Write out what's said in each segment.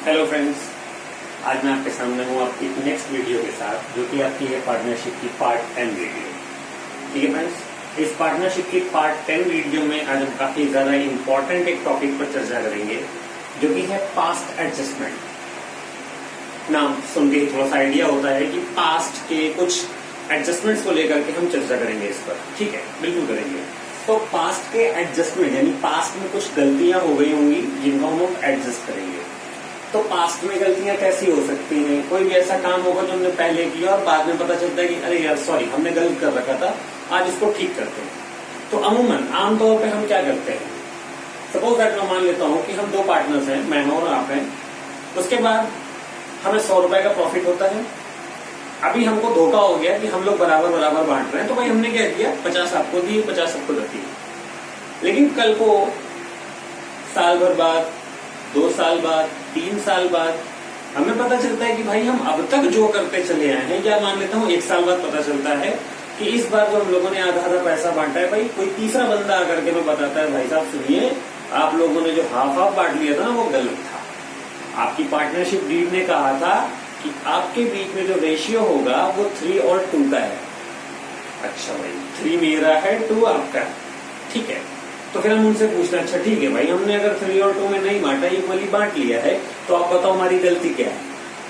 Hello friends, आज मैं आपके सामने हूँ आपकी नेक्स्ट वीडियो के साथ, जो कि आपकी है पार्टनरशिप की पार्ट 10 वीडियो। ठीक है फ्रेंड्स, इस पार्टनरशिप की पार्ट 10 वीडियो में आज हम काफी ज्यादा इंपॉर्टेंट एक टॉपिक पर चर्चा करेंगे, जो कि है पास्ट एडजस्टमेंट। नाम सुन के थोड़ा सा आइडिया होता है कि पास्ट के कुछ एडजस्टमेंट्स को लेकर के हम चर्चा करेंगे इस पर। ठीक है, बिल्कुल करेंगे। तो पास्ट के एडजस्टमेंट यानी पास्ट में कुछ गलतियां हो गई होंगी जिनको हम एडजस्ट करेंगे। तो पास्ट में गलतियां कैसी हो सकती हैं? कोई भी ऐसा काम होगा जो हमने पहले किया और बाद में पता चलता है कि अरे यार सॉरी, हमने गलत कर रखा था, आज इसको ठीक करते हैं। तो अमूमन आमतौर पे हम क्या करते हैं? सपोज दैट मैं मान लेता हूं कि हम दो पार्टनर्स हैं, मैं और आप हैं। उसके बाद हमें 100 रुपए का प्रॉफिट होता है। अभी हमको धोखा हो गया कि हम लोग बराबर बराबर बांट रहे हैं। तो भाई हमने क्या किया, 50 आपको दिए, 50 सबको रखी। लेकिन कल को साल भर बाद, 2 साल बाद, 3 साल बाद हमें पता चलता है कि भाई हम अब तक जो करते चले आए हैं, या मान लेता हूँ 1 साल बाद पता चलता है कि इस बार जो हम लोगों ने आधा आधा पैसा बांटा है, भाई कोई तीसरा बंदा आकर के हमें बताता है, भाई साहब सुनिए, आप लोगों ने जो हाफ हाफ बांट लिया था ना, वो गलत था। आपकी पार्टनरशिप डीड ने कहा था कि आपके बीच में जो रेशियो होगा वो 3 और 2 का है। अच्छा भाई, 3 मेरा है, 2 आपका है, ठीक है। तो फिर हम उनसे पूछना, अच्छा ठीक है भाई, हमने अगर 3 और 2 में नहीं बांटा, इक्वली बांट लिया है, तो आप बताओ हमारी गलती क्या है?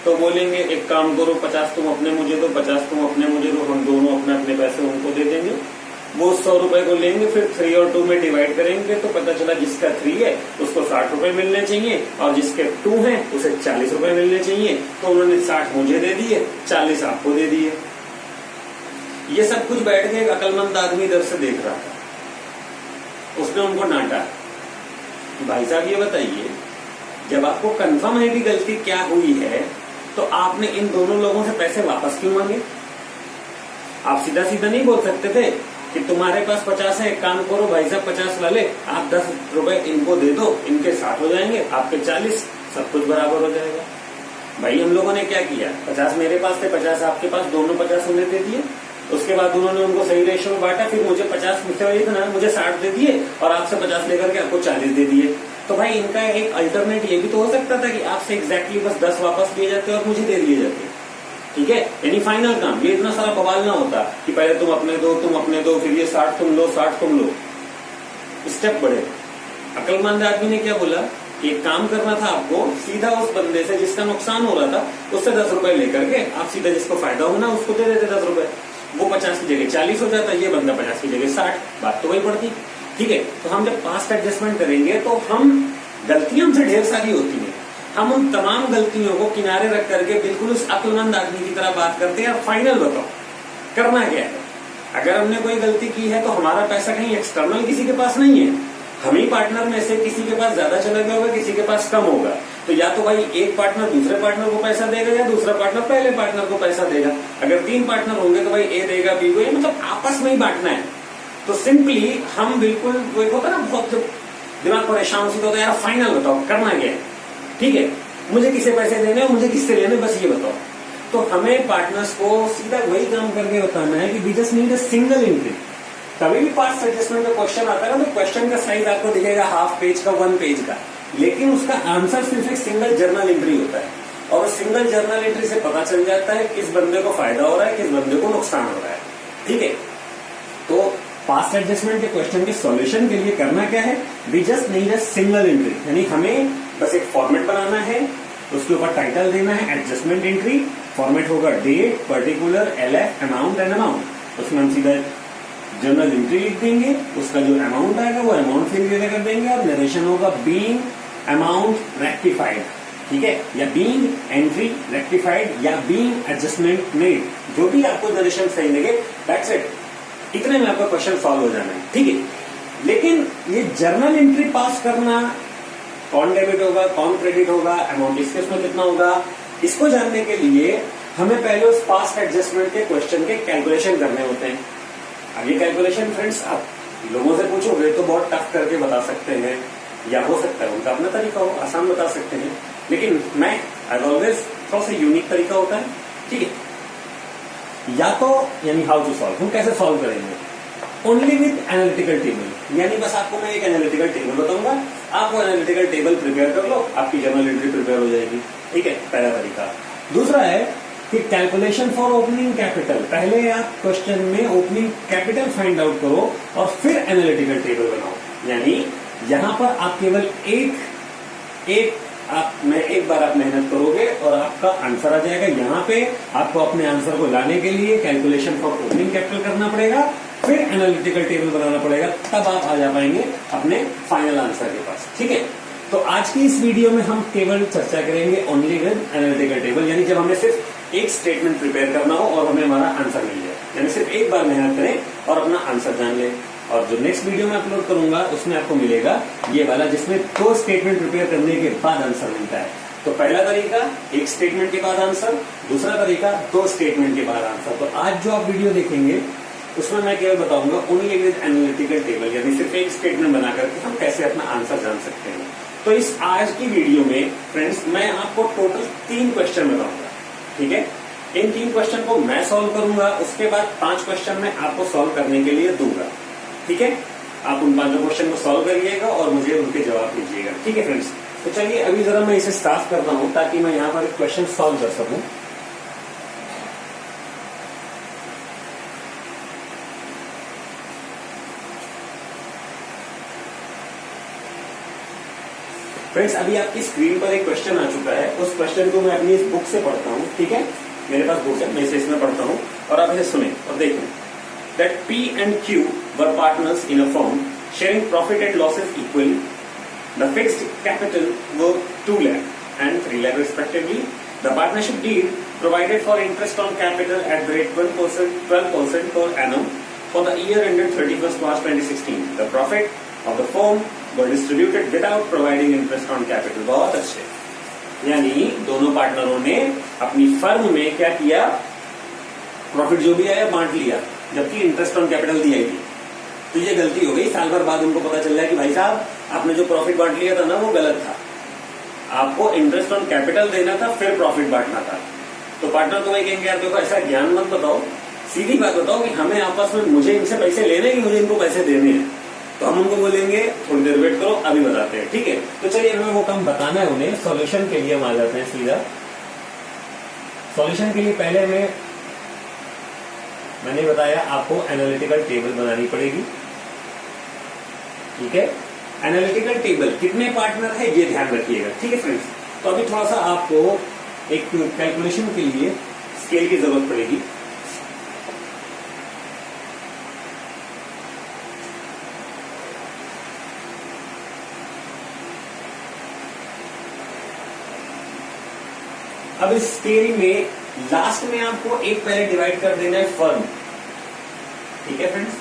तो बोलेंगे एक काम करो, 50 तुम अपने मुझे दो, 50 तुम अपने मुझे दो, हम दोनों अपने अपने पैसे उनको दे देंगे। वो 100 रुपए को लेंगे, फिर 3 और 2 में डिवाइड करेंगे, तो पता चला जिसका 3 है उसको 60 रुपए मिलने चाहिए, और जिसके 2 है उसे 40 रुपए मिलने चाहिए। तो उन्होंने 60 मुझे दे दिए, 40 आपको दे दिए। ये सब कुछ बैठ के एक अकलमंद आदमी इधर से देख रहा था। उसने उनको डांटा, भाई साहब ये बताइए, जब आपको कंफर्म है कि गलती क्या हुई है, तो आपने इन दोनों लोगों से पैसे वापस क्यों मांगे? आप सीधा सीधा नहीं बोल सकते थे कि तुम्हारे पास 50 है, एक काम करो भाई साहब 50 वाले, आप 10 रुपए इनको दे दो, इनके 60 हो जाएंगे, आपके 40, सब कुछ बराबर हो जाएगा। भाई हम लोगों ने क्या किया, 50 मेरे पास थे, 50 आपके पास, दोनों 50 उन्हें दे दिए। उसके बाद उन्होंने उनको सही रेशियो में बांटा, फिर मुझे 50 मुझे 60 दे दिए, और आपसे 50 लेकर के आपको 40 दे दिए। तो भाई इनका एक अल्टरनेट ये भी तो हो सकता था कि आपसे एग्जैक्टली बस 10 वापस लिए जाते और मुझे दे दिए जाते। ठीक है, यानी फाइनल काम, ये इतना सारा बवाल ना होता कि पहले तुम अपने दो, तुम अपने दो, फिर ये 60 तुम लो, 60 तुम लो। स्टेप बढ़े। अकलमंद आदमी ने क्या बोला कि एक काम करना था आपको, सीधा उस बंदे से जिसका नुकसान हो रहा था उससे 10 रुपए लेकर के आप सीधा जिसको फायदा होना उसको दे देते 10 रुपए। वो 50 की जगह 40 हो जाता, ये बंदा 50 की जगह 60, बात तो वही पड़ती। ठीक है, तो हम जब पास्ट एडजस्टमेंट करेंगे तो हम गलतियां हमसे ढेर सारी होती हैं, हम उन तमाम गलतियों को किनारे रख करके बिल्कुल उस अक्लमंद आदमी की तरह बात करते हैं। और फाइनल बताओ करना क्या है? अगर हमने कोई गलती की है तो हमारा पैसा कहीं एक्सटर्नल किसी के पास नहीं है, हम ही पार्टनर में से किसी के पास ज्यादा चला गया होगा, किसी के पास कम होगा। तो या तो भाई एक पार्टनर दूसरे पार्टनर को पैसा देगा, या दूसरा पार्टनर पहले पार्टनर को पैसा देगा। अगर 3 पार्टनर होंगे तो भाई ए देगा बी को, मतलब आपस में ही बांटना है। तो सिंपली हम बिल्कुल, वो एक होता है ना, बहुत दिमाग परेशान से होता है, यार फाइनल बताओ करना क्या है? ठीक है, मुझे किसे पैसे देने और मुझे किससे लेने, बस ये बताओ। तो हमें पार्टनर्स को सीधा वही काम करके बताना है कि we just need a single entry. कभी भी पास्ट एडजस्टमेंट का क्वेश्चन आता है ना, तो क्वेश्चन का साइज आपको दिखेगा हाफ पेज का, 1 पेज का, लेकिन उसका आंसर सिर्फ एक सिंगल जर्नल एंट्री होता है। और सिंगल जर्नल एंट्री से पता चल जाता है किस बंदे को फायदा हो रहा है, किस बंदे को नुकसान हो रहा है। ठीक है, तो पास्ट एडजस्टमेंट के क्वेश्चन के सॉल्यूशन के लिए करना क्या है, we just need a single entry. यानी हमें बस एक फॉर्मेट बनाना है, उसके ऊपर टाइटल देना है एडजस्टमेंट एंट्री, फॉर्मेट होगा date, particular, LF, amount and amount. उसमें हम सीधा जर्नल एंट्री लिख देंगे, उसका जो अमाउंट आएगा वो अमाउंट फिर कर देंगे, और नरेशन होगा बीइंग अमाउंट रेक्टिफाइड, ठीक है, या बीइंग एंट्री रेक्टिफाइड, या बीइंग एडजस्टमेंट मेड, जो भी आपको नरेशन सही लगे, दैट्स इट। इतने में आपका क्वेश्चन सॉल्व हो जाना है। ठीक है, लेकिन ये जर्नल एंट्री पास करना, कौन डेबिट होगा, कौन क्रेडिट होगा, अमाउंट इसके उसमें कितना होगा, इसको जानने के लिए हमें पहले उस पास्ट एडजस्टमेंट के क्वेश्चन के कैलकुलेशन करने होते हैं। अब ये कैलकुलेशन फ्रेंड्स आप लोगों से पूछोगे तो बहुत टफ करके बता सकते हैं, या हो सकता है उनका अपना तरीका हो, आसान बता सकते हैं, लेकिन मैं एज ऑलवेज थोड़ा सा यूनिक तरीका होता है। ठीक है, या तो यानी हाउ टू सॉल्व, हम कैसे सॉल्व करेंगे, ओनली विथ एनालिटिकल टेबल। यानी बस आपको मैं एक एनालिटिकल टेबल बताऊंगा, आप वो एनालिटिकल टेबल प्रिपेयर कर लो, आपकी जर्नल एंट्री प्रिपेयर हो जाएगी। ठीक है, पहला तरीका। दूसरा है कि कैलकुलेशन फॉर ओपनिंग कैपिटल। पहले आप क्वेश्चन में ओपनिंग कैपिटल फाइंड आउट करो और फिर एनालिटिकल टेबल बनाओ। यानी यहां पर आप केवल एक बार आप मेहनत करोगे और आपका आंसर आ जाएगा। यहाँ पे आपको अपने आंसर को लाने के लिए कैलकुलेशन फॉर ओपनिंग कैपिटल करना पड़ेगा, फिर एनालिटिकल टेबल बनाना पड़ेगा, तब आप आ जा पाएंगे अपने फाइनल आंसर के पास। ठीक है, तो आज की इस वीडियो में हम केवल चर्चा करेंगे ओनली विद एनालिटिकल टेबल। यानी जब हमें सिर्फ एक स्टेटमेंट प्रिपेयर करना हो और हमें हमारा आंसर मिल जाए, यानी सिर्फ एक बार मेहनत करें और अपना आंसर जान लें। और जो नेक्स्ट वीडियो में अपलोड करूंगा उसमें आपको मिलेगा ये वाला, जिसमें 2 स्टेटमेंट प्रिपेयर करने के बाद आंसर मिलता है। तो पहला तरीका एक स्टेटमेंट के बाद आंसर, दूसरा तरीका 2 स्टेटमेंट के बाद आंसर। तो आज जो आप वीडियो देखेंगे उसमें मैं केवल बताऊंगा ओनली विद एनालिटिकल टेबल, यानी सिर्फ एक स्टेटमेंट बना करके हम कैसे अपना आंसर जान सकते हैं। तो इस आज की वीडियो में फ्रेंड्स मैं आपको टोटल 3 क्वेश्चन बताऊंगा। ठीक है, इन 3 क्वेश्चन को मैं सॉल्व करूंगा, उसके बाद 5 क्वेश्चन मैं आपको सॉल्व करने के लिए दूंगा। ठीक है, आप उन 5 क्वेश्चन को सॉल्व करिएगा और मुझे उनके जवाब दीजिएगा। ठीक है फ्रेंड्स, तो चलिए अभी जरा मैं इसे स्टार्ट करता हूं ताकि मैं यहाँ पर क्वेश्चन सॉल्व कर सकूं। फ्रेंड्स, अभी आपकी स्क्रीन पर एक क्वेश्चन आ चुका है। उस क्वेश्चन को मैं अपनी इस बुक से पढ़ता हूँ। ठीक है, मेरे पास बुक है, मैं इसे इसमें पढ़ता हूँ और आप इसे सुने और देखें। That P and Q were partners in a firm, sharing profit and losses equally. The fixed capital were 2 lakh and 3 lakh respectively. The partnership deed provided for interest on capital at the rate 12% per annum for the year ended 31st March 2016. The profit of the firm were distributed without providing interest on capital. बहुत अच्छे, यानी दोनों पार्टनरों ने अपनी firm में क्या किया, profit जो भी आया बांट लिया, जबकि इंटरेस्ट ऑन कैपिटल दी आई थी। तो ये गलती हो गई। साल भर बाद उनको पता चल रहा है कि भाई साहब आपने जो प्रॉफिट बांट लिया था ना वो गलत था, आपको इंटरेस्ट ऑन कैपिटल देना था फिर प्रॉफिट बांटना था। तो पार्टनर तो वही कहेंगे यार देखो ऐसा ज्ञान मत बताओ, सीधी बात बताओ कि हमें आपस में मुझे इनसे पैसे लेने कि मुझे इनको पैसे देने हैं। तो हम उनको बोलेंगे थोड़ी देर वेट करो, अभी बताते हैं। ठीक है, तो चलिए हमें वो काम बताना है उन्हें। सॉल्यूशन के लिए हम आ जाते हैं सीधा। सॉल्यूशन के लिए पहले मैंने बताया आपको एनालिटिकल टेबल बनानी पड़ेगी। ठीक है, एनालिटिकल टेबल कितने पार्टनर है ये ध्यान रखिएगा। ठीक है फ्रेंड्स, तो अभी थोड़ा सा आपको एक कैलकुलेशन के लिए स्केल की जरूरत पड़ेगी। अब इस स्केल में लास्ट में आपको एक पहले डिवाइड कर देना है फर्म। ठीक है फ्रेंड्स,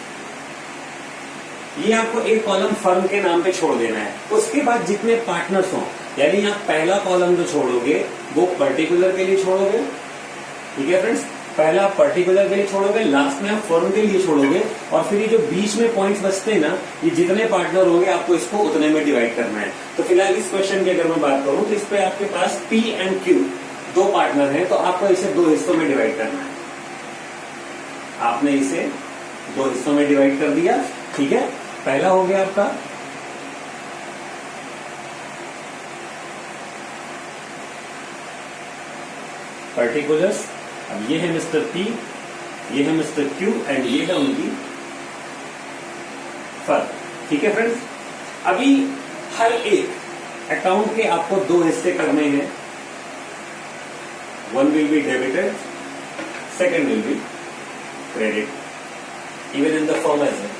ये आपको एक कॉलम फर्म के नाम पे छोड़ देना है। उसके बाद जितने पार्टनर्स हों, यानी आप पहला कॉलम जो छोड़ोगे वो पर्टिकुलर के लिए छोड़ोगे। ठीक है फ्रेंड्स, पहला आप पर्टिकुलर के लिए छोड़ोगे, लास्ट में आप फर्म के लिए छोड़ोगे, और फिर ये जो बीच में पॉइंट्स बचते हैं ना, ये जितने पार्टनर होंगे आपको इसको उतने में डिवाइड करना है। तो फिलहाल इस क्वेश्चन की अगर मैं बात करूं तो इस पे आपके पास P एंड Q 2 पार्टनर हैं, तो आपको इसे 2 हिस्सों में डिवाइड करना है। आपने इसे 2 हिस्सों में डिवाइड कर दिया। ठीक है, पहला हो गया आपका पर्टिकुलर्स। अब ये है मिस्टर P, ये है मिस्टर Q एंड ये है उनकी फर्म। ठीक है फ्रेंड्स, अभी हर एक अकाउंट के आपको 2 हिस्से करने हैं। One will be debited, second will be credit, even in the firm as well.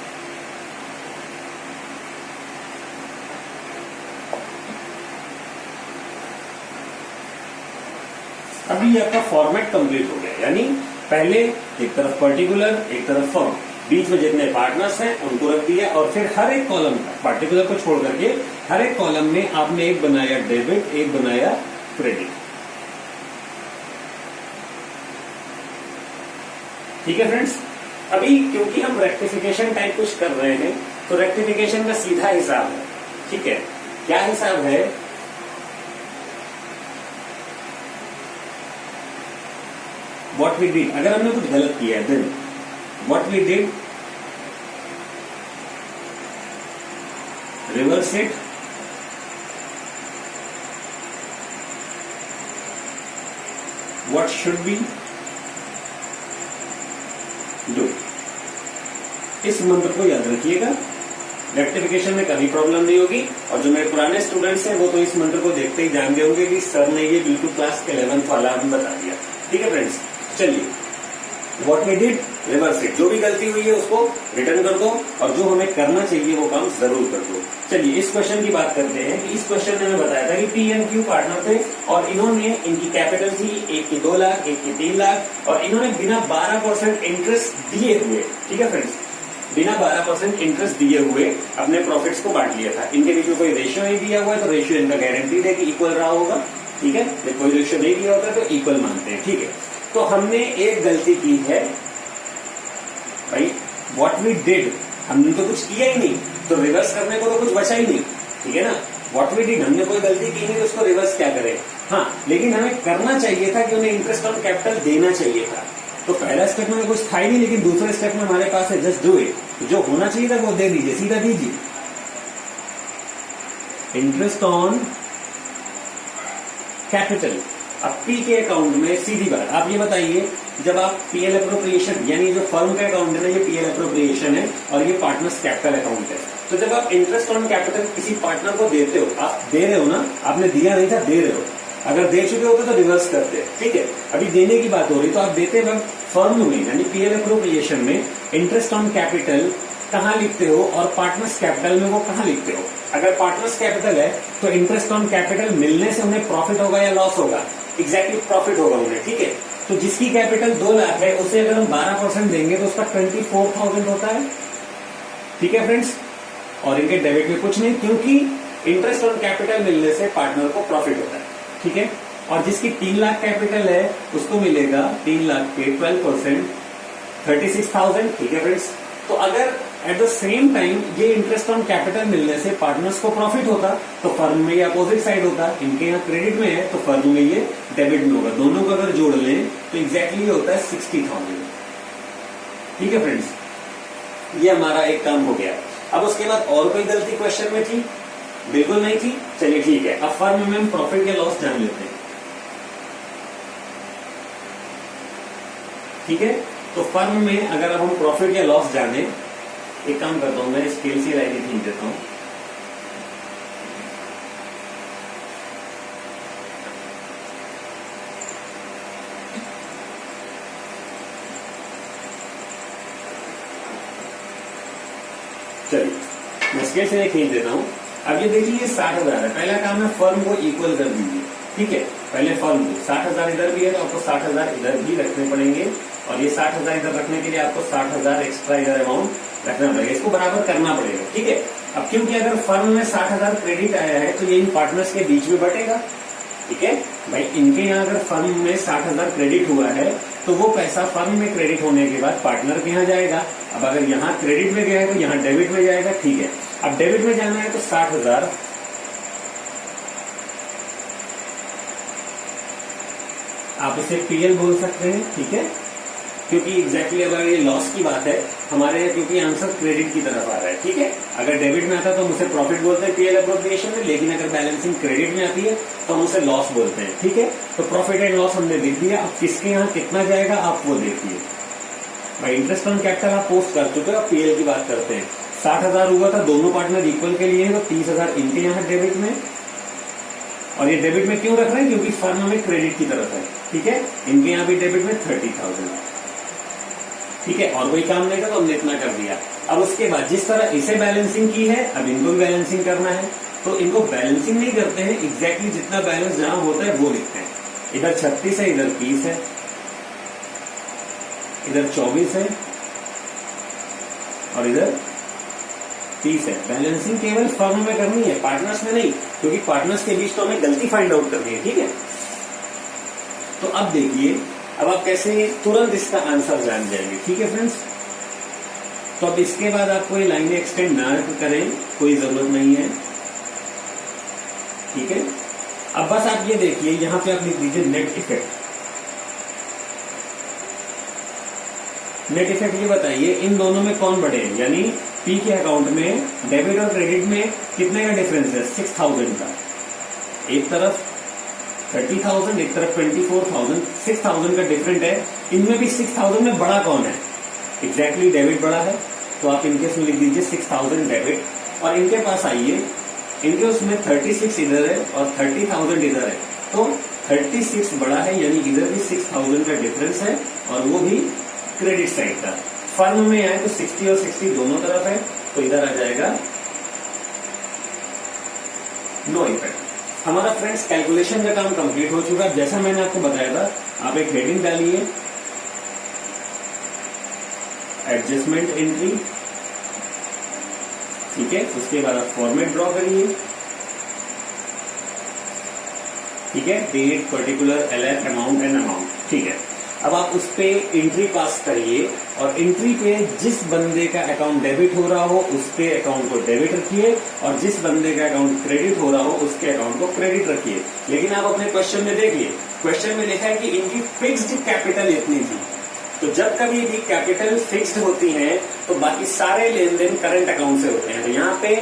अभी आपका फॉर्मेट कंप्लीट हो गया, यानी पहले एक तरफ पर्टिकुलर एक तरफ फर्म, बीच में जितने पार्टनर्स हैं उनको रख दिया, और फिर हर एक कॉलम का पर्टिकुलर को छोड़ करके हर एक कॉलम में आपने एक बनाया डेबिट, एक बनाया क्रेडिट। ठीक है फ्रेंड्स, अभी क्योंकि हम रेक्टिफिकेशन टाइप कुछ कर रहे हैं तो रेक्टिफिकेशन का सीधा हिसाब है। ठीक है, क्या हिसाब है, व्हाट वी डिड, अगर हमने कुछ गलत किया है then what we did, reverse it what should be do. इस मंत्र को याद रखिएगा, रेक्टिफिकेशन में कभी प्रॉब्लम नहीं होगी। और जो मेरे पुराने स्टूडेंट्स हैं वो तो इस मंत्र को देखते ही जान गए होंगे कि सर ने ये बिल्कुल क्लास 11th वाला हमें बता दिया। ठीक है फ्रेंड्स, चलिए what we did reverse it, जो भी गलती हुई है उसको रिटर्न कर दो और जो हमें करना चाहिए वो काम जरूर कर दो। चलिए इस क्वेश्चन की बात करते हैं कि इस क्वेश्चन ने हमें बताया था कि पी एंड क्यू पार्टनर थे और इन्होंने, इनकी कैपिटल थी, एक की 2 लाख, एक की 3 लाख, और इन्होंने बिना 12% इंटरेस्ट दिए हुए, ठीक है फ्रेंड्स, बिना 12% इंटरेस्ट दिए हुए अपने प्रॉफिट्स को बांट लिया था। इनके बीच में कोई रेशियो नहीं दिया हुआ है तो रेशियो इनका गारंटीड है कि इक्वल रहा होगा। ठीक है, जब कोई रेशियो नहीं दिया होता तो इक्वल मानते हैं। ठीक है, तो हमने एक गलती की है भाई, व्हाट वी डिड, हमने तो कुछ किया ही नहीं तो रिवर्स करने को तो कुछ बचा ही नहीं। ठीक है ना, व्हाट वी डिड, हमने कोई गलती की नहीं तो उसको रिवर्स क्या करें। हाँ, लेकिन हमें करना चाहिए था कि उन्हें इंटरेस्ट ऑन कैपिटल देना चाहिए था। तो पहला स्टेप में कुछ था ही नहीं, लेकिन दूसरे स्टेप में हमारे पास है जस्ट डू इट। जो होना चाहिए था वो दे दीजिए, सीधा दीजिए इंटरेस्ट ऑन कैपिटल। अब पी के अकाउंट में सीधी बात, आप ये बताइए, जब आप पीएल अप्रोप्रिएशन, यानी जो फर्म का अकाउंट है ना, ये पीएल अप्रोप्रिएशन है और ये पार्टनर्स कैपिटल अकाउंट है। तो जब आप इंटरेस्ट ऑन कैपिटल किसी पार्टनर को देते हो, आप दे रहे हो ना, आपने दिया नहीं था, दे रहे हो। अगर दे चुके होते तो रिवर्स करते। ठीक है, अभी देने की बात हो रही तो आप देते वक्त फर्म में, यानी पीएल अप्रोप्रिएशन में इंटरेस्ट ऑन कैपिटल कहाँ लिखते हो और पार्टनर्स कैपिटल में वो कहाँ लिखते हो। अगर पार्टनर्स कैपिटल है तो इंटरेस्ट ऑन कैपिटल मिलने से उन्हें प्रॉफिट होगा या लॉस होगा? एग्जैक्टली प्रॉफिट होगा उन्हें। ठीक है, तो जिसकी कैपिटल 2 लाख है उसे अगर हम 12% देंगे तो उसका 24,000 होता है। ठीक है फ्रेंड्स, और इनके डेबिट में कुछ नहीं, क्योंकि इंटरेस्ट ऑन कैपिटल मिलने से पार्टनर को प्रॉफिट होता है। ठीक है, और जिसकी 3 लाख कैपिटल है उसको मिलेगा 3 लाख पे 12% 36,000। ठीक है फ्रेंड्स, तो अगर एट द सेम टाइम ये इंटरेस्ट ऑन कैपिटल मिलने से पार्टनर्स को प्रॉफिट होता तो फर्म में ये अपोजिट साइड होता। इनके यहाँ क्रेडिट में है तो फर्म में ये डेबिट में होगा। दोनों को अगर जोड़ लें तो एग्जैक्टली ये होता है 60,000। ठीक है फ्रेंड्स, ये हमारा एक काम हो गया। अब उसके बाद और कोई गलती क्वेश्चन में थी? बिल्कुल नहीं थी। चलिए ठीक है, अब फर्म में हम प्रॉफिट या लॉस जान लेते हैं। ठीक है, तो फर्म में अगर अब हम प्रॉफिट या लॉस जाने, एक काम करता हूं, मैं स्केल से लाइट खींच देता हूं। चलिए मैं स्केल से खींच देता हूं। अब ये देखिए, ये 60,000 है। पहला काम है फर्म को इक्वल कर दीजिए। ठीक है, पहले फर्म को 60,000 इधर भी है तो आपको 60,000 इधर भी रखने पड़ेंगे, और ये 60,000 इधर रखने के लिए आपको 60,000 एक्स्ट्रा इधर अमाउंट रखना पड़ेगा। इसको बराबर करना पड़ेगा। ठीक है, अब क्योंकि अगर फर्म में 60,000 क्रेडिट आया है तो ये इन पार्टनर्स के बीच में बटेगा। ठीक है भाई, इनके यहाँ अगर फर्म में 60,000 क्रेडिट हुआ है तो वो पैसा फर्म में क्रेडिट होने के बाद पार्टनर के यहाँ जाएगा। अब अगर यहाँ क्रेडिट में गया है तो यहाँ डेबिट में जाएगा। ठीक है, अब डेबिट में जाना है तो 60,000 आप इसे पीएल बोल सकते हैं। ठीक है, क्योंकि एग्जैक्टली अगर ये लॉस की बात है हमारे, क्योंकि आंसर क्रेडिट की तरफ आ रहा है। ठीक है, अगर डेबिट में आता तो हम उसे प्रॉफिट बोलते हैं पीएल अप्रोप्रिएशन में, लेकिन अगर बैलेंसिंग क्रेडिट में आती है तो हम उसे लॉस बोलते हैं। ठीक है, तो प्रॉफिट एंड लॉस हमने लिख दिया। अब किसके यहाँ कितना जाएगा आप वो देखिए। भाई इंटरेस्ट ऑन कैपिटल आप पोस्ट कर चुके हो, अब पीएल की बात करते हैं। 60,000 हुआ था, दोनों पार्टनर इक्वल के लिए, तो 30,000 इनके यहाँ डेबिट में, और ये डेबिट में क्यों रख रहे हैं? क्योंकि फर्म में क्रेडिट की तरफ है। ठीक है, इनके यहाँ भी डेबिट में 30,000। ठीक है, और कोई काम नहीं था तो हमने इतना कर दिया। अब उसके बाद जिस तरह इसे बैलेंसिंग की है, अब इनको भी बैलेंसिंग करना है, तो इनको बैलेंसिंग नहीं करते हैं, एग्जैक्टली जितना बैलेंस जहां होता है वो लिखते हैं। इधर 36 है, इधर 30 है, इधर 24 है और इधर 30 है। बैलेंसिंग केवल फर्म में करनी है, पार्टनर्स में नहीं, क्योंकि पार्टनर्स के बीच तो हमें गलती फाइंड आउट करनी है। ठीक है, तो अब देखिए, अब आप कैसे तुरंत इसका आंसर जान जाएंगे। ठीक है फ्रेंड्स, तो अब इसके बाद आपको ये लाइनें एक्सटेंड ना करें, कोई जरूरत नहीं है। ठीक है, अब बस आप ये देखिए, यहां पे आप लिख दीजिए नेट इफेक्ट। नेट इफेक्ट ये बताइए इन दोनों में कौन बड़े हैं, यानी पी के अकाउंट में डेबिट और क्रेडिट में कितने का डिफरेंस है? 6,000 का एक तरफ, 30,000, एक तरफ 24,000, 6,000 का डिफरेंट है। इनमें भी 6,000 में बड़ा कौन है? एग्जैक्टली डेबिट बड़ा है, तो आप इनके उसमें लिख दीजिए 6,000 डेबिट। और इनके पास आइए, इनके उसमें 36 इधर है और 30,000 इधर है, तो 36 बड़ा है, यानी इधर भी 6,000 का डिफरेंस है और वो भी क्रेडिट साइड का। फर्म में आए तो 60 और 60 दोनों तरफ है, तो इधर आ जाएगा नो इफेक्ट। हमारा फ्रेंड्स कैलकुलेशन का काम कंप्लीट हो चुका है। जैसा मैंने आपको बताया था, आप एक हेडिंग डालिए, एडजस्टमेंट एंट्री, ठीक है। उसके बाद आप फॉर्मेट ड्रॉ करिए, ठीक है, date, particular, LF, amount and amount, ठीक है। अब आप उस पे एंट्री पास करिए और एंट्री पे जिस बंदे का अकाउंट डेबिट हो रहा हो उसके अकाउंट को डेबिट रखिए और जिस बंदे का अकाउंट क्रेडिट हो रहा हो उसके अकाउंट को क्रेडिट रखिए। लेकिन आप अपने क्वेश्चन में देखिए, क्वेश्चन में लिखा है कि इनकी फिक्स्ड कैपिटल इतनी थी, तो जब कभी भी कैपिटल फिक्स्ड होती है तो बाकी सारे लेन देन करंट अकाउंट से होते हैं। तो यहाँ पे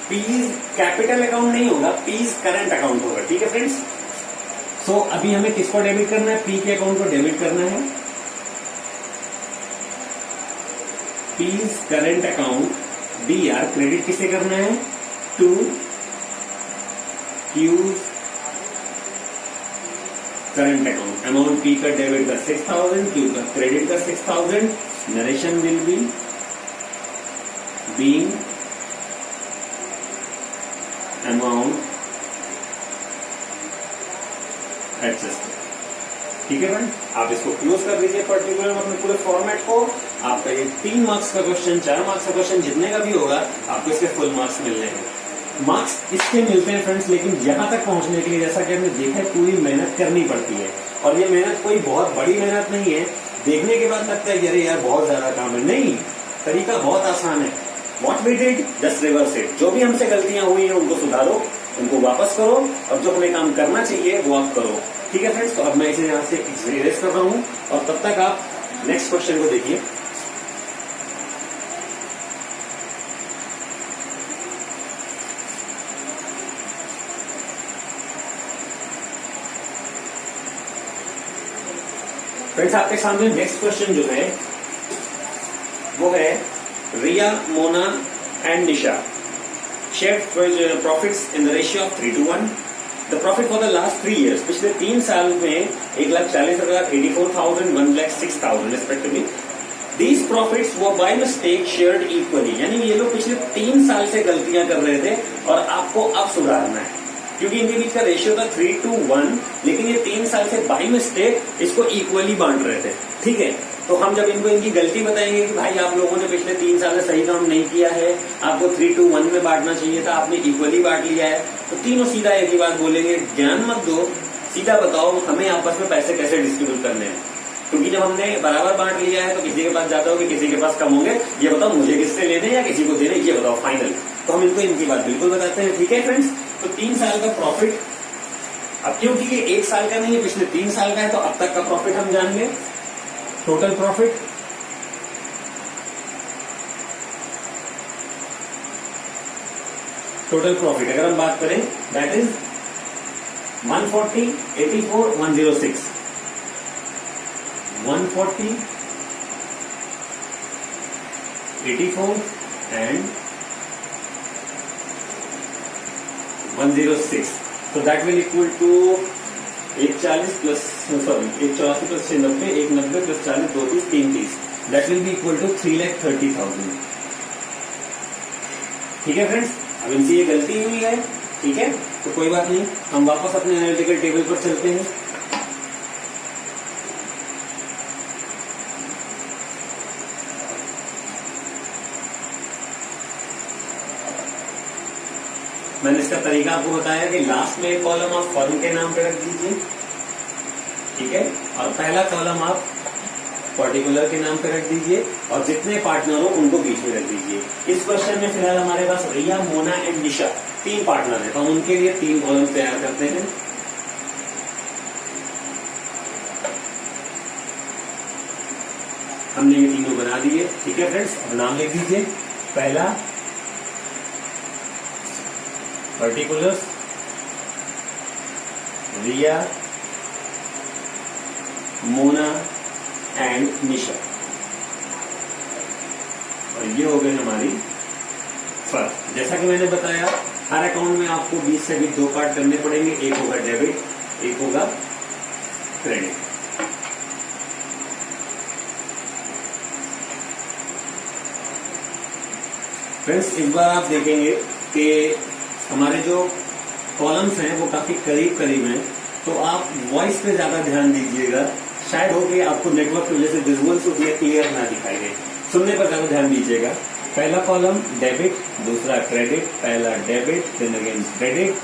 पीज कैपिटल अकाउंट नहीं होगा, पीज करंट अकाउंट होगा, ठीक है फ्रेंड्स। सो अभी हमें किसको डेबिट करना है? पी के अकाउंट को डेबिट करना है। P's current account, D R credit किसे करना है? To Q's current account. Amount P का डेबिट का 6,000, क्यू का क्रेडिट का 6,000। Narration will be being amount adjust, ठीक है फ्रेंड। आप इसको क्लोज कर दीजिए पर्टिकुलर अपने पूरे फॉर्मेट को। आपका ये 3 मार्क्स का क्वेश्चन, 4 मार्क्स का क्वेश्चन, जितने का भी होगा आपको इसके फुल मार्क्स मिलने हैं। मार्क्स इसके मिलते हैं फ्रेंड्स, लेकिन यहां तक पहुंचने के लिए जैसा कि हमने देखा है पूरी मेहनत करनी पड़ती है। और ये मेहनत कोई बहुत बड़ी मेहनत नहीं है। देखने के बाद लगता है कि अरे यार बहुत ज्यादा काम है, नहीं, तरीका बहुत आसान है। What we did, just reverse it. जो भी हमसे गलतियां हुई हैं उनको सुधारो, उनको वापस करो और जो हमें काम करना चाहिए वो आप करो, ठीक है फ्रेंड्स। तो अब मैं इसे यहां से इरेज कर रहा हूं और तब तक आप नेक्स्ट क्वेश्चन को देखिए। फ्रेंड्स आपके सामने नेक्स्ट क्वेश्चन जो है वो है Riya, Mona and Nisha shared profits in the ratio of 3:1. The profit for the last 3 years, पिछले 3 साल में 1,40,000, 84,000, 1,06,000 respectively. These profits were by mistake shared equally. यानी ये लोग पिछले 3 साल से गलतियां कर रहे थे और आपको अब सुधारना है, क्योंकि इनके बीच का रेशियो था 3:1, लेकिन ये 3 साल से बाई मिस्टेक इसको इक्वली बांट रहे थे, ठीक है। तो हम जब इनको इनकी गलती बताएंगे कि भाई आप लोगों ने पिछले 3 साल में सही काम नहीं किया है, आपको 3:1 में बांटना चाहिए था, आपने इक्वली बांट लिया है, तो तीनों सीधा एक ही बात बोलेंगे, ज्ञान मत दो, सीधा बताओ हमें आपस में पैसे कैसे डिस्ट्रीब्यूट करने हैं। क्योंकि जब हमने बराबर बांट लिया है तो किसी के पास ज्यादा होंगे, किसी के पास कम होंगे, ये बताओ मुझे किससे लेने या किसी को देने, ये बताओ फाइनल। तो हम इनको इनकी बात बिल्कुल बताते हैं, ठीक है फ्रेंड्स। तो 3 साल का प्रॉफिट, अब क्योंकि ये 1 साल का नहीं है, पिछले 3 साल का है, तो अब तक का प्रॉफिट हम जान लें। टोटल प्रॉफिट अगर हम बात करें that is 140, 84, 106, 140, 84 and 106. So that will equal to 140 plus 184 plus 690, 190 plus 40, 230, 330. That will be equal to 3,30,000. ठीक है फ्रेंड्स, अब इनसे ये गलती हुई है, ठीक है, तो कोई बात नहीं, हम वापस अपने एनालिटिकल टेबल पर चलते हैं। मैंने इसका तरीका आपको बताया कि लास्ट में एक कॉलम आप फर्म के नाम पे रख दीजिए, ठीक है, और पहला कॉलम आप पर्टिकुलर के नाम पे रख दीजिए और जितने पार्टनर हो उनको बीच में रख दीजिए। इस क्वेश्चन में फिलहाल हमारे पास रिया, मोना एंड निशा 3 पार्टनर है, तो हम उनके लिए 3 कॉलम तैयार करते हैं। हमने ये तीनों बना दिए, ठीक है फ्रेंड्स। अब नाम लिख दीजिए, पहला पर्टिकुलर्स, रिया, मोना एंड निशा, और ये हो गई हमारी फर्स्ट। जैसा कि मैंने बताया हर अकाउंट में आपको 20 से भी 2 पार्ट करने पड़ेंगे, एक होगा डेबिट, एक होगा क्रेडिट। फ्रेंड्स, इस बार आप देखेंगे कि हमारे जो कॉलम्स हैं वो काफी करीब करीब हैं, तो आप वॉइस पे ज्यादा ध्यान दीजिएगा। शायद हो कि आपको नेटवर्क की वजह से विजुअल्स होती है क्लियर ना दिखाई दे, सुनने पर ज्यादा ध्यान दीजिएगा। पहला कॉलम डेबिट, दूसरा क्रेडिट, पहला debit, then again credit,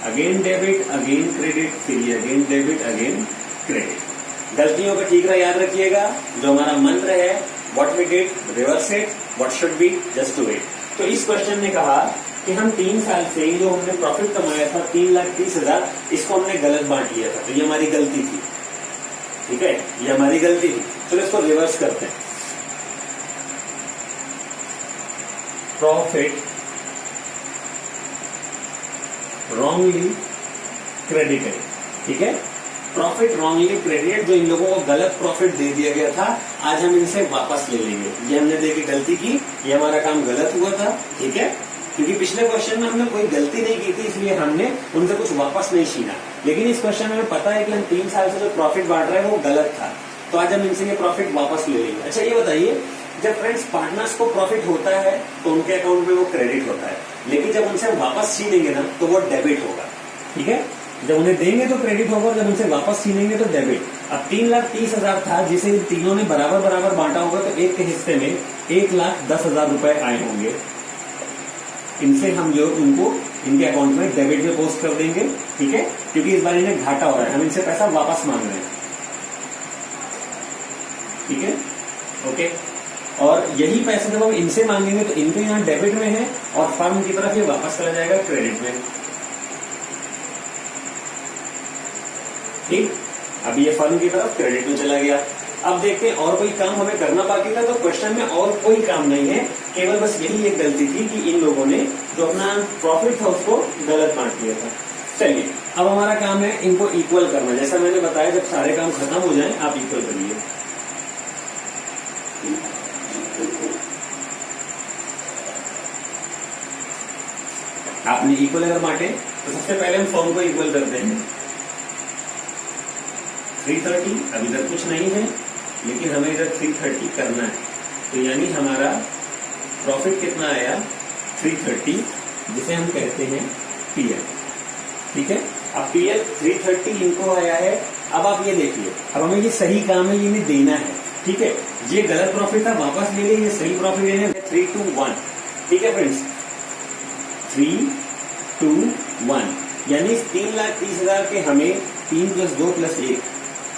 again debit, again credit, फिर ये अगेन डेबिट, अगेन क्रेडिट। गलतियों को ठीक याद रखिएगा। जो हमारा मंत्र है, what we did, reverse it, what should be, just do it. तो इस क्वेश्चन ने कहा कि हम 3 साल से जो हमने प्रॉफिट कमाया था 3,30,000, इसको हमने गलत बांट लिया था, तो ये हमारी गलती थी। ठीक है, ये हमारी गलती थी। चलो इसको रिवर्स करते हैं। प्रॉफिट रॉन्गली क्रेडिटेड, ठीक है, प्रॉफिट रॉन्गली क्रेडिटेड, जो इन लोगों को गलत प्रॉफिट दे दिया गया था, आज हम इनसे वापस ले लेंगे। ये हमने देखी गलती की, ये हमारा काम गलत हुआ था, ठीक है, क्योंकि पिछले क्वेश्चन में हमने कोई गलती नहीं की थी, इसलिए हमने उनसे कुछ वापस नहीं छीना। लेकिन इस क्वेश्चन में हमें पता है कि हम 3 साल से जो प्रॉफिट बांट रहे हैं वो गलत था, तो आज हम इनसे ये प्रॉफिट वापस ले लेंगे। अच्छा, ये बताइए, जब फ्रेंड्स पार्टनर्स को प्रॉफिट होता है तो उनके अकाउंट में वो क्रेडिट होता है, लेकिन जब उनसे वापस छीनेंगे ना तो वो डेबिट होगा। ठीक है, जब उन्हें देंगे तो क्रेडिट होगा, और जब उनसे वापस छीनेंगे तो डेबिट। अब 3,30,000 था, जिसे इन तीनों ने बराबर बराबर बांटा होगा, तो एक के हिस्से में 1,10,000 रुपए आए होंगे। इनसे हम जो उनको इनके अकाउंट में डेबिट में पोस्ट कर देंगे, ठीक है, क्योंकि इस बार इन्हें घाटा हो रहा है, हम इनसे पैसा वापस मांग रहे हैं। ठीक है, ओके। और यही पैसा जब हम इनसे मांगेंगे तो इनके यहाँ डेबिट में है, और फर्म की तरफ ये वापस चला जाएगा क्रेडिट में। ठीक, अब ये फर्म की तरफ क्रेडिट में चला गया। अब देखते हैं और कोई काम हमें करना बाकी था, तो क्वेश्चन में और कोई काम नहीं है, केवल बस यही एक गलती थी कि इन लोगों ने जो अपना प्रॉफिट था उसको गलत बांट दिया था। चलिए, अब हमारा काम है इनको इक्वल करना। जैसा मैंने बताया, जब सारे काम खत्म हो जाएं आप इक्वल करिए। आपने इक्वल अगर बांटे तो सबसे पहले हम फॉर्म को इक्वल करते हैं। 330 अभी तक कुछ नहीं है, लेकिन हमें इधर 330 करना है, तो यानी हमारा प्रॉफिट कितना आया 330, जिसे हम कहते हैं पीएल। ठीक है, अब पीएल 330 इनको आया है। अब आप ये देखिए, अब हमें ये सही काम है, ये इन्हें देना है। ठीक है, ये गलत प्रॉफिट था, वापस ले लें, ये सही प्रॉफिट लेने 3 to 1। ठीक है फ्रेंड्स, 3 to 1, यानी 3,30,000 के हमें 3 + 2 + 1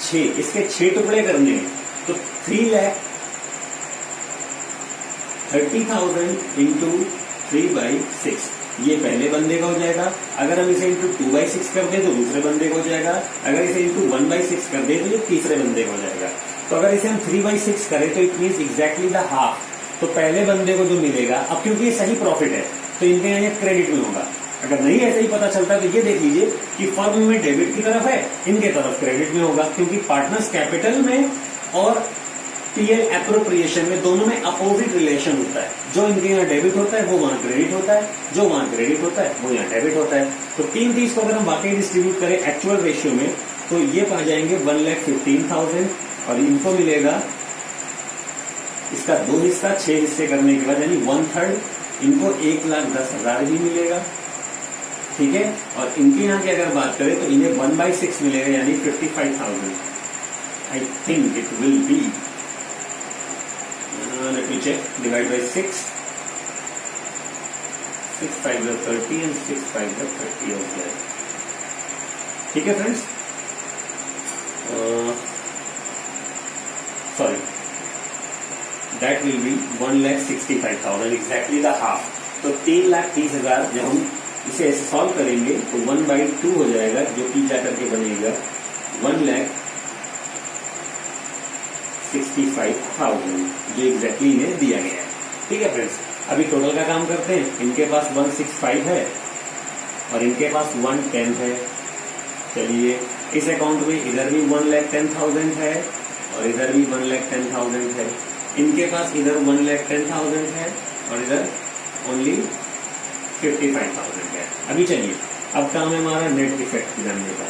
6, इसके 6 टुकड़े करने हैं, तो 3,30,000 इंटू 3/6, ये पहले बंदे का हो जाएगा। अगर हम इसे इंटू 2/6 कर दें तो दूसरे बंदे का हो जाएगा। अगर इसे इंटू 1/6 कर दें तो ये तीसरे बंदे का हो जाएगा। तो अगर इसे हम 3/6 करें तो it means exactly the half, तो पहले बंदे को जो मिलेगा, अब क्योंकि ये सही प्रॉफिट है तो इनके यहाँ क्रेडिट में होगा। अगर नहीं ऐसे ही पता चलता तो ये देख लीजिए कि फर्म में डेबिट की तरफ है, इनके तरफ क्रेडिट में होगा, क्योंकि पार्टनर्स कैपिटल में और पीएल एप्रोप्रिएशन में दोनों में अपोजिट रिलेशन होता है। जो इनके यहाँ डेबिट होता है वो वहां क्रेडिट होता है, जो वहां क्रेडिट होता है वो यहाँ डेबिट होता है। तो 330 को अगर हम वाकई डिस्ट्रीब्यूट करें एक्चुअल रेशियो में तो ये पा जाएंगे 1,15,000, और इनको मिलेगा इसका 2 हिस्सा 6 हिस्से करने के बाद, यानी 1/3, इनको 1,10,000 भी मिलेगा। ठीक है, और इनके यहाँ की अगर बात करें तो इन्हें 1/6 मिलेगा, यानी 55,000। I think it will be, let me check, divide by 6, 6 5 are 30 and 6 5 are 30 हो गया। ठीक है friends, sorry, that will be 1,65,000, exactly the half। तो 3,30,000 जब हम इसे ऐसे सॉल्व करेंगे तो 1/2 हो जाएगा, जो कि जाकर के बनेगा 1,65,000, जो एग्जैक्टली इन्हें दिया गया है। ठीक है फ्रेंड्स, अभी टोटल का काम करते हैं। इनके पास 165 है और इनके पास 110 है। चलिए इस अकाउंट में इधर भी 1,10,000 है और इधर भी 1,10,000 है। इनके पास इधर 1,10,000 है और इधर ओनली 55,000 है। अभी चलिए अब काम है हमारा नेट इफेक्ट जानने का।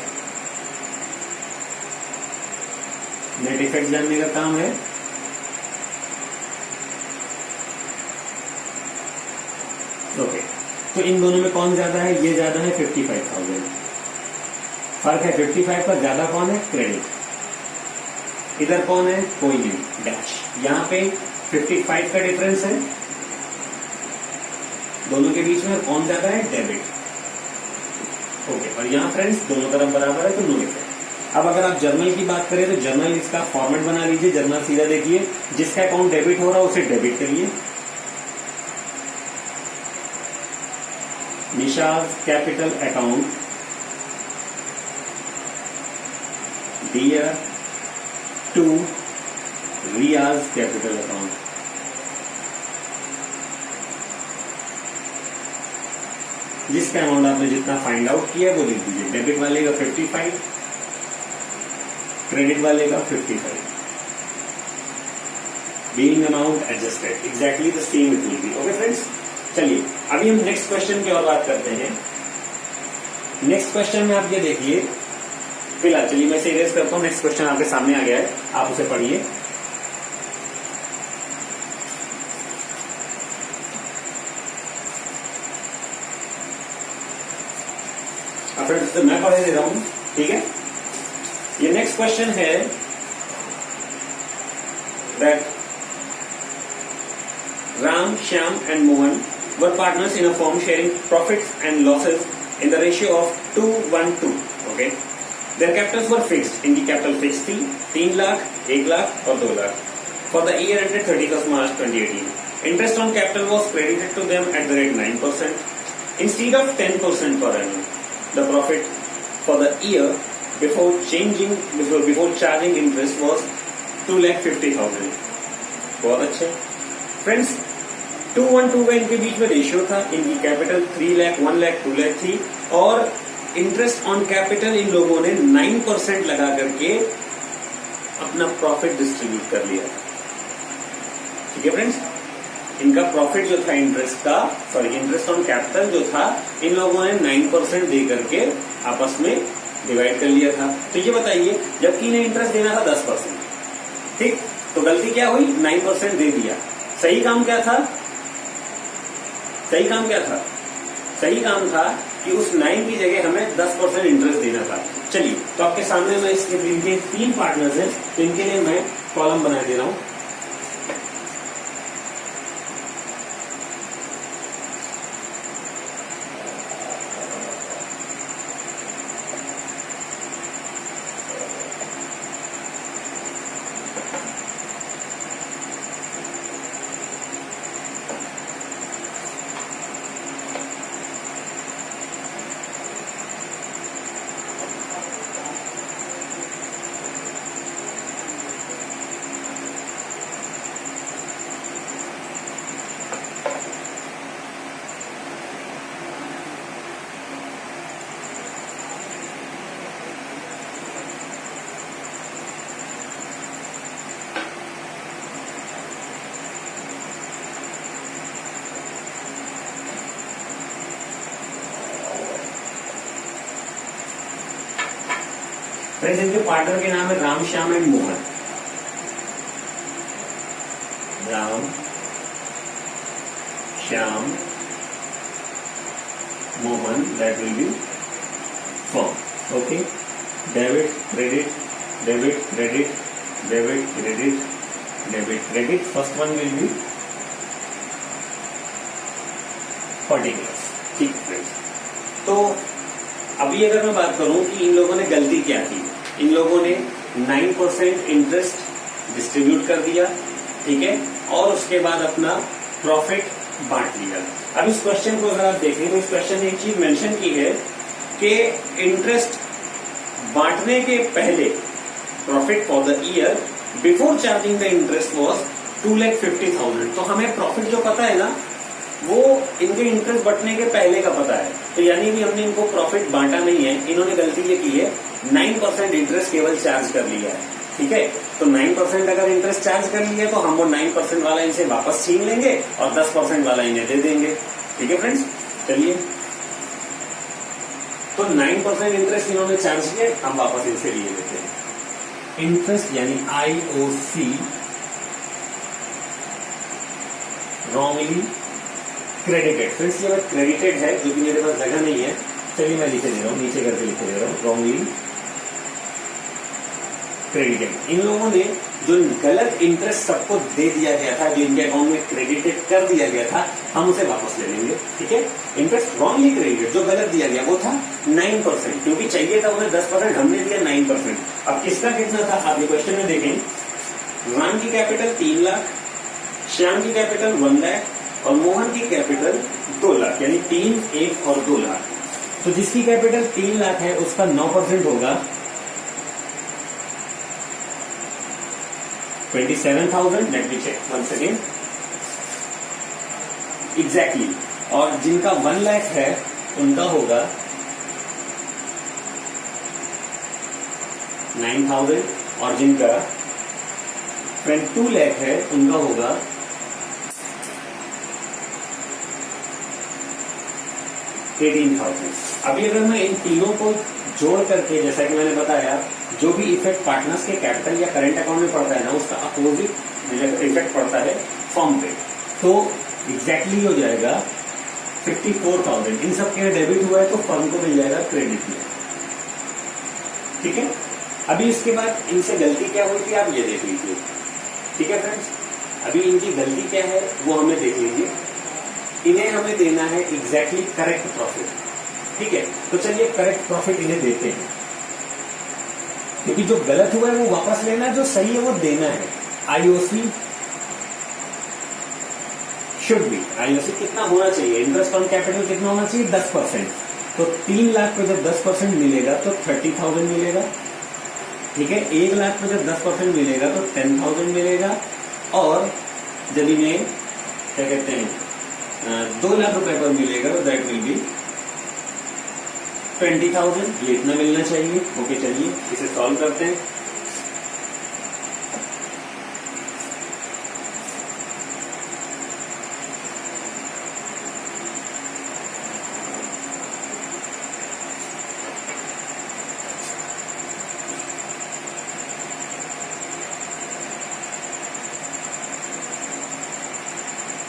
नेट इफेक्ट जानने का काम है। ओके, तो इन दोनों में कौन ज्यादा है? ये ज्यादा है 55,000। फर्क है 55 का। ज्यादा कौन है? क्रेडिट। इधर कौन है? कोई नहीं, डैश। यहाँ पे 55 का डिफरेंस है दोनों के बीच में। कौन ज्यादा है? डेबिट। ओके, और यहाँ फ्रेंड्स दोनों तरफ बराबर है तो नो इफेक्ट। अब अगर आप जर्नल की बात करें तो जर्नल इसका फॉर्मेट बना लीजिए। जर्नल सीधा देखिए, जिसका अकाउंट डेबिट हो रहा है उसे डेबिट करिए। Nisha's capital account dear to Riya's capital account. जिसका अमाउंट आपने जितना फाइंड आउट किया वो लिख दीजिए। डेबिट वाले का 55, क्रेडिट वाले का 55। Being amount adjusted exactly the same it will be. Okay friends, चलिए अभी हम नेक्स्ट क्वेश्चन की और बात करते हैं। नेक्स्ट क्वेश्चन में आप ये देखिए, फिलहाल चलिए मैं इसे इरेज करता हूं। नेक्स्ट क्वेश्चन आपके सामने आ गया है, आप उसे पढ़िए। फिर तो मैं पढ़े दे रहा हूं, ठीक है। ये नेक्स्ट क्वेश्चन है that Ram, Shyam and Mohan were partners in a firm sharing profits and losses in the ratio of 2:1:2. Okay. Their capitals were fixed. इनकी कैपिटल फिक्स थी 3 लाख, 1 लाख और 2 lakh for the year ended 31st March 2018. Interest on capital was credited to them at the rate 9% instead of 10% per annum. The profit for the year before charging interest was 2,50,000. बहुत अच्छे friends. 2:1:2 का इनके बीच में ratio था। इनकी capital 3 lakh, 1 lakh, 2 lakh थी और interest on capital in लोगों ने 9% लगा करके अपना प्रॉफिट डिस्ट्रीब्यूट कर लिया। ठीक है फ्रेंड्स, इनका प्रॉफिट जो था इंटरेस्ट ऑन कैपिटल जो था इन लोगों ने 9% दे करके आपस में डिवाइड कर लिया था। तो ये बताइए, जबकि इन्हें इंटरेस्ट देना था 10%, ठीक, तो गलती क्या हुई? 9% दे दिया। सही काम क्या था? सही काम था कि उस 9 की जगह हमें 10% इंटरेस्ट देना था। चलिए, तो आपके सामने मैं इनके 3 पार्टनर्स हैं, तो इनके लिए मैं कॉलम बना दे रहा हूं। फ्रेंड्स, इनके पार्टनर के नाम है Ram, Shyam and Mohan. Ram, Shyam, Mohan, that will be firm. Okay, debit credit, debit credit, debit credit, debit credit. First one will be particulars. ठीक फ्रेंड्स, तो अभी अगर मैं बात करूं कि इन लोगों ने गलती क्या की, इन लोगों ने 9% इंटरेस्ट डिस्ट्रीब्यूट कर दिया, ठीक है, और उसके बाद अपना प्रॉफिट बांट लिया। अब इस क्वेश्चन को अगर आप देखें तो इस क्वेश्चन ने एक चीज मेंशन की है कि इंटरेस्ट बांटने के पहले profit for the year before charging the interest was 2,50,000। तो हमें प्रॉफिट जो पता है ना वो इनके इंटरेस्ट बढ़ने के पहले का पता है, तो यानी भी हमने इनको प्रॉफिट बांटा नहीं है। इन्होंने गलती ये की है 9% इंटरेस्ट केवल चार्ज कर लिया है, ठीक है। तो 9% अगर इंटरेस्ट चार्ज कर लिया तो हम वो 9% वाला इनसे वापस छीन लेंगे और 10% वाला इन्हें दे देंगे, ठीक है फ्रेंड्स। चलिए, तो 9% इंटरेस्ट इन्होंने चार्ज किया, हम वापस इनसे लिए लेते हैं। इंटरेस्ट यानी IOC रॉन्गली क्रेडिटेड। फ्रेंड्स ये बात क्रेडिटेड है जो कि मेरे पास जगह नहीं है, चलिए मैं लिखे दे रहा हूं, नीचे करके लिखे दे रहा हूं, रॉन्गली क्रेडिटेड। इन लोगों ने जो गलत इंटरेस्ट सबको दे दिया गया था, जो इनके अकाउंट में क्रेडिटेड कर दिया गया था, हम उसे वापस ले लेंगे, ठीक है। इंटरेस्ट रॉन्गली क्रेडिटेड जो गलत दिया गया वो था 9%, क्योंकि चाहिए था उन्हें 10%, हमने दिया 9%। अब किसका कितना था आप ये क्वेश्चन में देखें, राम की कैपिटल 3 लाख, श्याम की कैपिटल 1 लाख और मोहन की कैपिटल 2 लाख, यानी 3, 1 और 2 लाख। तो जिसकी कैपिटल 3 लाख है उसका 9% होगा 27,000। Let me check once again exactly. और जिनका 1 लाख है उनका होगा 9,000 और जिनका 2 लाख है उनका होगा 18,000। अभी अगर मैं इन तीनों को जोड़ करके, जैसा कि मैंने बताया, जो भी इफेक्ट पार्टनर्स के कैपिटल या करंट अकाउंट में पड़ता है ना, उसका अपोजिट इफेक्ट पड़ता है फर्म पे, तो एग्जैक्टली हो जाएगा 54,000। इन सब के डेबिट हुआ है तो फर्म को मिल जाएगा क्रेडिट में, ठीक है। अभी इसके बाद इनसे गलती क्या हुई थी आप ये देख लीजिए, ठीक है फ्रेंड्स। अभी इनकी गलती क्या है वो हमें देख लीजिए। इन्हें हमें देना है एग्जैक्टली करेक्ट प्रॉफिट, ठीक है। तो चलिए करेक्ट प्रॉफिट इन्हें देते हैं, क्योंकि जो गलत हुआ है वो वापस लेना है, जो सही है वो देना है। IOC शुड बी, IOC कितना होना चाहिए, इंटरेस्ट ऑन कैपिटल कितना होना चाहिए 10%। तो 3 लाख पे जब 10% मिलेगा तो 30,000 मिलेगा, ठीक है। 1 लाख पे जब 10% मिलेगा तो 10,000 मिलेगा, और जब इन्हें क्या कहते हैं 2 लाख रुपए पर मिलेगा तो दैट विल बी 20,000। ये इतना मिलना चाहिए, ओके। चलिए इसे सॉल्व करते हैं।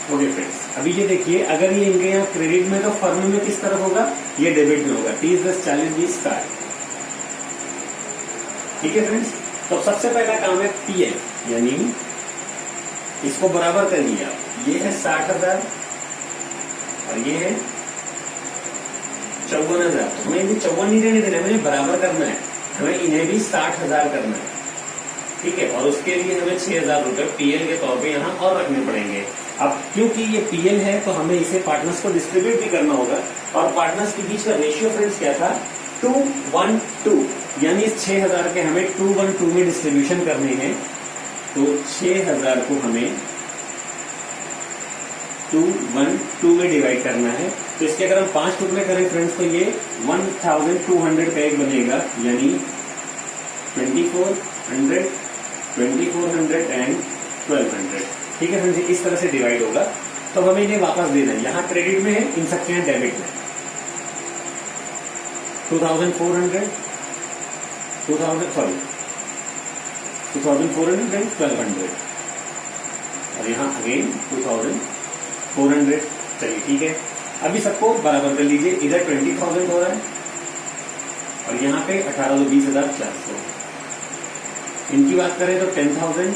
ओके फ्रेंड्स, अभी ये देखिए, अगर ये इनके यहाँ क्रेडिट में तो फर्म में किस तरफ होगा, ये डेबिट में होगा। 30, 10, 40, 20, 60, ठीक है फ्रेंड्स। तो सबसे पहला काम है PL, यानी इसको बराबर कर लिया। ये है 60,000 और ये है 54,000। हमें इन्हें 54 नहीं देने देना, हमें बराबर करना है, हमें इन्हें भी 60,000 करना है, ठीक है। और उसके लिए हमें 6,000 रुपए PL के तौर पे यहाँ और रखने पड़ेंगे। अब क्योंकि ये PL है तो हमें इसे पार्टनर्स को डिस्ट्रीब्यूट भी करना होगा, और पार्टनर्स के बीच का रेशियो फ्रेंड्स क्या था 2:1:2, यानी इस 6,000 के हमें 2:1:2 में डिस्ट्रीब्यूशन करने हैं। तो 6,000 को हमें 2:1:2 में डिवाइड करना है। तो इसके अगर हम 5 टुकड़े करें फ्रेंड्स तो ये 1,200 का एक बनेगा, यानी 2,400, 2,400 एंड 1,200, ठीक है फ्रेंड्स। इस तरह से डिवाइड होगा। तो हमें इन्हें वापस देना है, यहाँ क्रेडिट में है, इन सबके यहाँ डेबिट में। 2,400 एंड 1,200 और यहाँ अगेन 2,400। चलिए ठीक है, अभी सबको बराबर कर लीजिए। इधर 20,000 हो रहा है और यहाँ पे 18,20,400। इनकी बात करें तो 10,000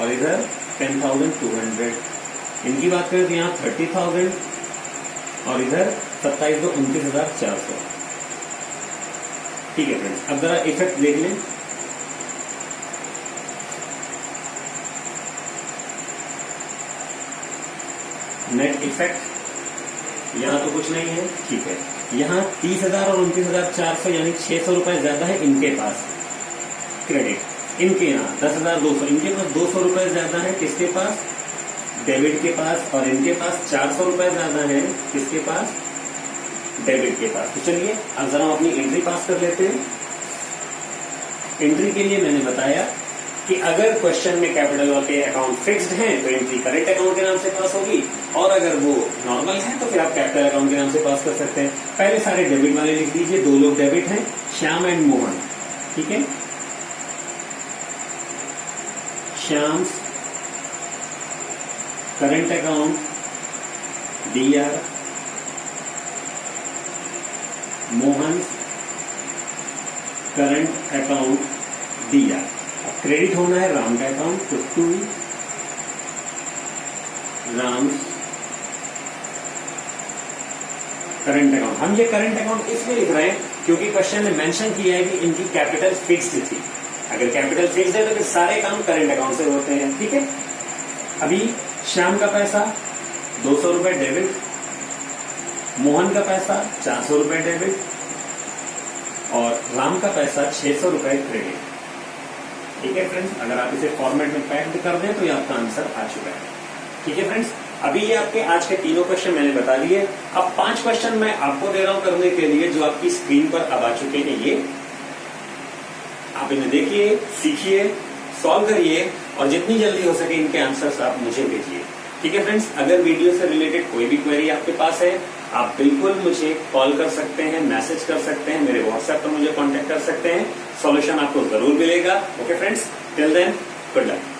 और इधर 10,200। इनकी बात करें तो यहाँ 30,000 और इधर 27,29,400। ठीक है फ्रेंड्स, अब जरा इफेक्ट देख लें। नेट इफेक्ट यहाँ तो कुछ नहीं है, ठीक है। यहाँ 30,000 और 29,400 यानी 600 रुपए ज्यादा है इनके पास क्रेडिट। इनके यहाँ 10,200, इनके पास 200 रुपए ज्यादा है। किसके पास? डेबिट के पास, और इनके पास 400 रुपए ज्यादा है, किसके पास, डेबिट के पास। तो चलिए अब जरा हम अपनी एंट्री पास कर लेते हैं। एंट्री के लिए मैंने बताया कि अगर क्वेश्चन में कैपिटल के अकाउंट फिक्स्ड हैं तो एंट्री करेंट अकाउंट के नाम से पास होगी, और अगर वो नॉर्मल है तो फिर आप कैपिटल अकाउंट के नाम से पास कर सकते हैं। पहले सारे डेबिट वाले लिख लीजिए, 2 लोग डेबिट हैं, श्याम एंड मोहन, ठीक है। Shyam current account DR, Mohan current account DR। अब क्रेडिट होना है राम का अकाउंट, तो टू राम करंट अकाउंट। हम ये करंट अकाउंट इसलिए लिख रहे हैं क्योंकि क्वेश्चन ने मेंशन किया है कि इनकी कैपिटल फिक्स्ड थी। अगर कैपिटल फिक्स्ड है तो फिर सारे काम करंट अकाउंट से होते हैं, ठीक है। अभी श्याम का पैसा 200 रुपए डेबिट, मोहन का पैसा 400 रुपए डेबिट, और राम का पैसा 600 रुपए क्रेडिट, ठीक है फ्रेंड्स। अगर आप इसे फॉर्मेट में पैक्ड कर दें तो ये आपका आंसर आ चुका है, ठीक है फ्रेंड्स। अभी ये आपके आज के तीनों क्वेश्चन मैंने बता दिए। अब 5 क्वेश्चन मैं आपको दे रहा हूं करने के लिए, जो आपकी स्क्रीन पर अब आ चुके हैं। ये आप इन्हें देखिए, सीखिए, सॉल्व करिए, और जितनी जल्दी हो सके इनके आंसर्स आप मुझे भेजिए, ठीक है फ्रेंड्स। अगर वीडियो से रिलेटेड कोई भी क्वेरी आपके पास है, आप बिल्कुल मुझे कॉल कर सकते हैं, मैसेज कर सकते हैं, मेरे व्हाट्सएप पर मुझे कांटेक्ट कर सकते हैं। सॉल्यूशन आपको जरूर मिलेगा। Okay friends, till then good luck.